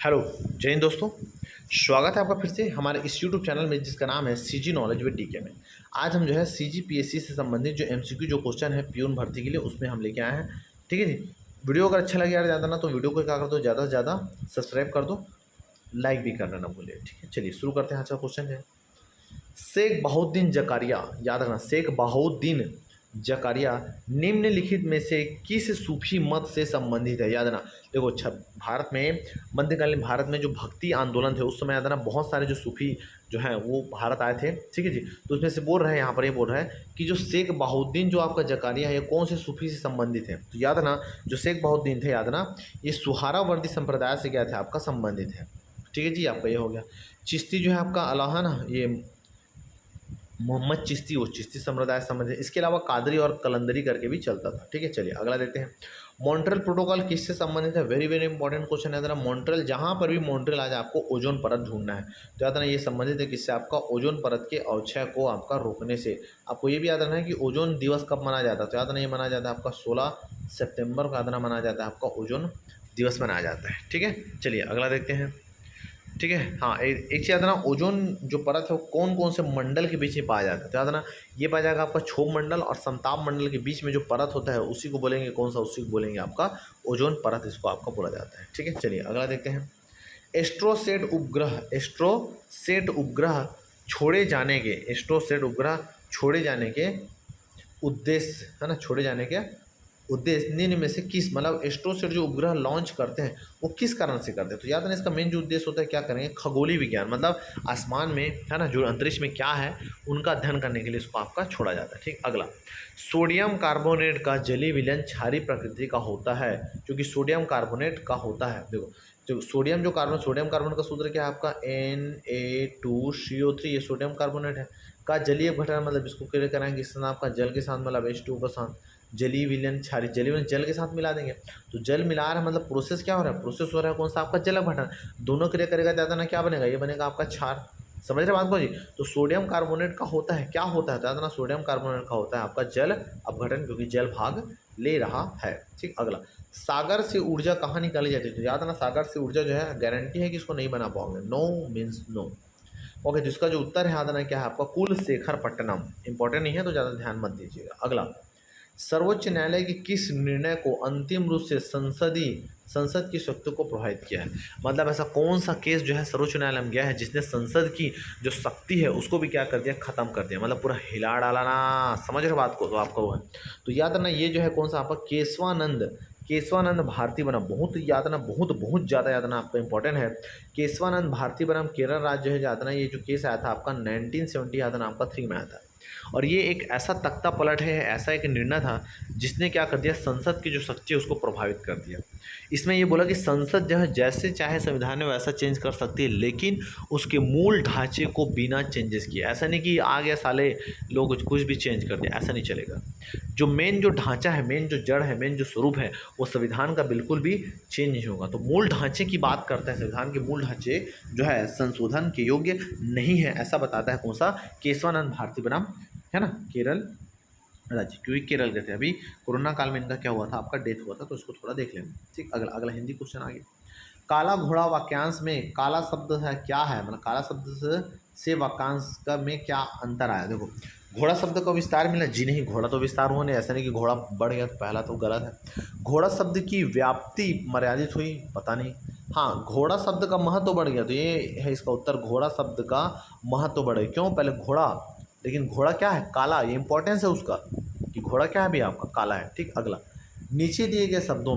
Hello, जय हिंद दोस्तों। स्वागत है आपका फिर से हमारे इस यूट्यूब चैनल में जिसका नाम है सीजी नॉलेज विद डीके में। आज हम जो है सीजी पीएससी से संबंधित जो एमसीक्यू जो क्वेश्चन है पियून भर्ती के लिए उसमें हम लेके आए हैं। ठीक है जी। वीडियो अगर अच्छा लगे यार ज़्यादा ना तो वीडियो को क्या कर दो, ज़्यादा से ज़्यादा सब्सक्राइब कर दो, लाइक भी करना ना भूलिए। ठीक है, चलिए शुरू करते हैं। आज का क्वेश्चन है शेख बहाउद्दीन जकारिया, याद रखना शेख बहाउद्दीन जकारिया निम्नलिखित में से किस सूफी मत से संबंधित है। याद रखना, देखो भारत में मध्यकालीन भारत में जो भक्ति आंदोलन थे उस समय याद रखना बहुत सारे जो सूफी जो हैं वो भारत आए थे। ठीक है जी। तो उसमें से बोल रहे हैं, यहाँ पर ये बोल रहा है कि जो शेख बहाउद्दीन जो आपका जकारिया है ये कौन से सूफी से संबंधित है। तो याद रखना जो शेख बहाउद्दीन थे याद रखना ये सुहारावर्दी संप्रदाय से क्या थे आपका संबंधित है। ठीक है जी, आपका ये हो गया। चिश्ती जो है आपका अलाहा ना ये मोहम्मद चिश्ती, वो चिश्ती संप्रदाय संबंधित। इसके अलावा कादरी और कलंदरी करके भी चलता था। ठीक है, चलिए अगला देखते हैं। मॉन्ट्रियल प्रोटोकॉल किससे संबंधित है। वेरी वेरी इंपॉर्टेंट क्वेश्चन है। जरा मॉन्ट्रियल, जहाँ पर भी मॉन्ट्रियल आ जाए आपको ओजोन परत ढूंढना है। तो याद रखना ये संबंधित है किससे, आपका ओजोन परत के अवक्षय को आपका रोकने से। आपको ये भी याद रखना है कि ओजोन दिवस कब मनाया जाता है। तो याद रखना ये मनाया जाता है आपका 16 सितंबर को। याद रखना मनाया जाता है आपका ओजोन दिवस मनाया जाता है। ठीक है, चलिए अगला देखते हैं। ठीक है, हाँ एक चीज़ याद रखना, ओजोन जो परत है वो कौन कौन से मंडल के बीच में पाया जाता है। तो याद रखना ये पाया जाएगा आपका क्षोभ मंडल और समताप मंडल के बीच में जो परत होता है उसी को बोलेंगे कौन सा, उसी को बोलेंगे आपका ओजोन परत, इसको आपका बोला जाता है। ठीक है, चलिए अगला देखते हैं। एस्ट्रोसेट उपग्रह छोड़े जाने के, एस्ट्रोसेट उपग्रह छोड़े जाने के उद्देश्य है ना, छोड़े जाने के उद्देश्य निम्न में से किस, मतलब एस्ट्रोसेट जो उपग्रह लॉन्च करते हैं वो किस कारण से करते हैं। तो याद रखना इसका मेन जो उद्देश्य होता है क्या करेंगे, खगोलीय विज्ञान, मतलब आसमान में है ना जो अंतरिक्ष में क्या है उनका अध्ययन करने के लिए इसको आपका छोड़ा जाता है। ठीक, अगला। सोडियम कार्बोनेट का जलीय विलयन क्षारीय प्रकृति का होता है, क्योंकि सोडियम कार्बोनेट का होता है। देखो जो सोडियम कार्बोनेट का सूत्र क्या है आपका Na2CO3, ये सोडियम कार्बोनेट है का जलीय घटन, मतलब इसको क्लियर कराएंगे इस आपका जल के साथ, मतलब H2 के साथ जलीय विलयन क्षारीय, जलीय विलयन जल के साथ मिला देंगे। तो जल मिला रहा है मतलब प्रोसेस क्या हो रहा है, प्रोसेस हो रहा है कौन सा आपका जल अपघटन। दोनों क्रिया करेगा ज़्यादा ना क्या बनेगा, ये बनेगा आपका क्षार। समझ रहे बात को जी। तो सोडियम कार्बोनेट का होता है, क्या होता है ज़्यादा ना, सोडियम कार्बोनेट का होता है आपका जल अपघटन, क्योंकि जल भाग ले रहा है। ठीक, अगला। सागर से ऊर्जा कहाँ निकाली जाती है। तो याद ना सागर से ऊर्जा जो है गारंटी है कि इसको नहीं बना पाओगे, नो मीन्स नो। ओके, जिसका जो उत्तर है याद ना क्या है आपका कुलशेखर पट्टनम। इंपॉर्टेंट नहीं है तो ज़्यादा ध्यान मत दीजिएगा। अगला। सर्वोच्च न्यायालय के किस निर्णय को अंतिम रूप से संसद की शक्ति को प्रभावित किया है। मतलब ऐसा कौन सा केस जो है सर्वोच्च न्यायालय में गया है जिसने संसद की जो शक्ति है उसको भी क्या कर दिया, खत्म कर दिया, मतलब पूरा हिला डाला ना। समझ रहे बात को, तो आपका वो है। तो याद रखना ये जो है कौन सा आपका केशवानंद भारती बनाम, बहुत याद रखना, बहुत ज़्यादा याद रखना आपका इंपॉर्टेंट है। केशवानंद भारती बनाम केरल राज्य है, याद रखना ये जो केस आया था आपका 1970 याद रखना आपका 3 में आया था। और ये एक ऐसा तख्ता पलट है, ऐसा एक निर्णय था जिसने क्या कर दिया, संसद की जो शक्ति है उसको प्रभावित कर दिया। इसमें ये बोला कि संसद जो है जैसे चाहे संविधान में वैसा चेंज कर सकती है, लेकिन उसके मूल ढांचे को बिना चेंजेस किए। ऐसा नहीं कि आ गया साले लोग कुछ भी चेंज कर दिया, ऐसा नहीं चलेगा। जो मेन जो ढांचा है, मेन जो जड़ है, मेन जो स्वरूप है वो संविधान का बिल्कुल भी चेंज नहीं होगा। तो मूल ढांचे की बात करते हैं, संविधान के मूल ढांचे जो है संशोधन के योग्य नहीं है, ऐसा बताता है कौन सा, केशवानंद भारती बनाम है ना केरल राज्य, क्योंकि केरल गए थे। अभी कोरोना काल में इनका क्या हुआ था, आपका डेथ हुआ था, तो इसको थोड़ा देख लेंगे। ठीक, अगला हिंदी क्वेश्चन आ गया। काला घोड़ा वाक्यांश में काला शब्द है क्या है, मतलब काला शब्द से वाक्यांश का में क्या अंतर आया। देखो घोड़ा शब्द का विस्तार मिला जी, नहीं घोड़ा तो विस्तार हुआ नहीं, ऐसा नहीं कि घोड़ा बढ़ गया, तो पहला तो गलत है। घोड़ा शब्द की व्याप्ति मर्यादित हुई, पता नहीं। हाँ, घोड़ा शब्द का महत्व बढ़ गया, तो ये है इसका उत्तर, घोड़ा शब्द का महत्व बढ़े। क्यों, पहले घोड़ा, लेकिन घोड़ा क्या है, काला, ये इंपॉर्टेंस है उसका कि घोड़ा क्या है भी आपका काला है। ठीक, अगला। नीचे दिए गए शब्दों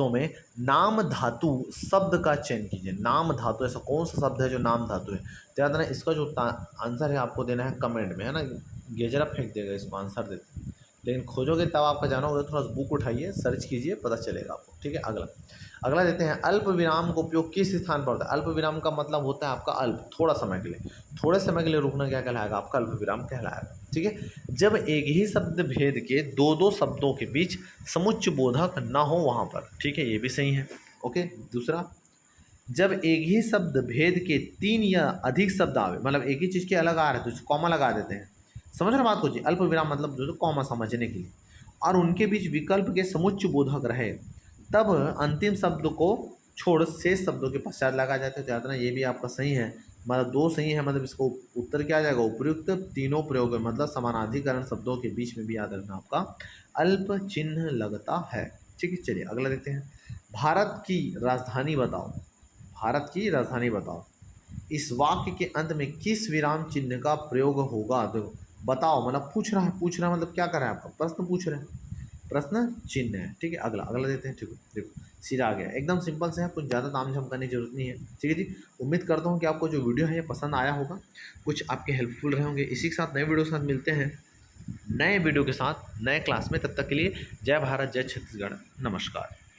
में नाम धातु शब्द का चयन कीजिए। नाम धातु, ऐसा कौन सा शब्द है जो नाम धातु है। तो याद रखना इसका जो आंसर है आपको देना है कमेंट में, है ना, गेजरा फेंक देगा इसको आंसर देते, लेकिन खोजोगे तब आपका जाना होगा। थोड़ा सा बुक उठाइए, सर्च कीजिए, पता चलेगा आपको। ठीक है, अगला देते हैं। अल्प विराम का उपयोग किस स्थान पर होता है। अल्प विराम का मतलब होता है आपका अल्प, थोड़ा समय के लिए, थोड़े समय के लिए रुकना क्या कहलाएगा, आपका अल्प विराम कहलाएगा। ठीक है, जब एक ही शब्द भेद के दो शब्दों के बीच समुच्चय बोधक ना हो वहाँ पर। ठीक है, ये भी सही है। ओके, दूसरा, जब एक ही शब्द भेद के 3 या अधिक शब्द आवे, मतलब एक ही चीज़ के अलग आ रहे तो कॉमा लगा देते हैं। समझ रहे बात को जी, अल्प विराम मतलब जो कॉमा समझने के लिए, और उनके बीच विकल्प के समुच्चय बोधक रहे, तब अंतिम शब्द को छोड़ शेष शब्दों के पश्चात लगा जाता है। तो याद रखना ये भी आपका सही है, मतलब 2 सही है, मतलब इसको उत्तर क्या आ जाएगा उपयुक्त। तीनों प्रयोग है मतलब समानाधिकरण शब्दों के बीच में भी याद रखना आपका अल्प चिन्ह लगता है। ठीक है, चलिए अगला देखते हैं। भारत की राजधानी बताओ, भारत की राजधानी बताओ। इस वाक्य के अंत में किस विराम चिन्ह का प्रयोग होगा? देखो बताओ मतलब पूछ रहा है, पूछ रहा है मतलब क्या कर रहा है आपका प्रश्न पूछ रहे हैं, प्रश्न चिन्ह है। ठीक है, अगला अगला देते हैं। ठीक है, देखो सीधा आ गया, एकदम सिंपल से है, कुछ ज़्यादा तामझाम करने की जरूरत नहीं है। ठीक है जी, उम्मीद करता हूँ कि आपको जो वीडियो है ये पसंद आया होगा, कुछ आपके हेल्पफुल रहे होंगे। इसी के साथ नए वीडियो के साथ मिलते हैं, नए वीडियो के साथ नए क्लास में। तब तक के लिए जय भारत, जय छत्तीसगढ़, नमस्कार।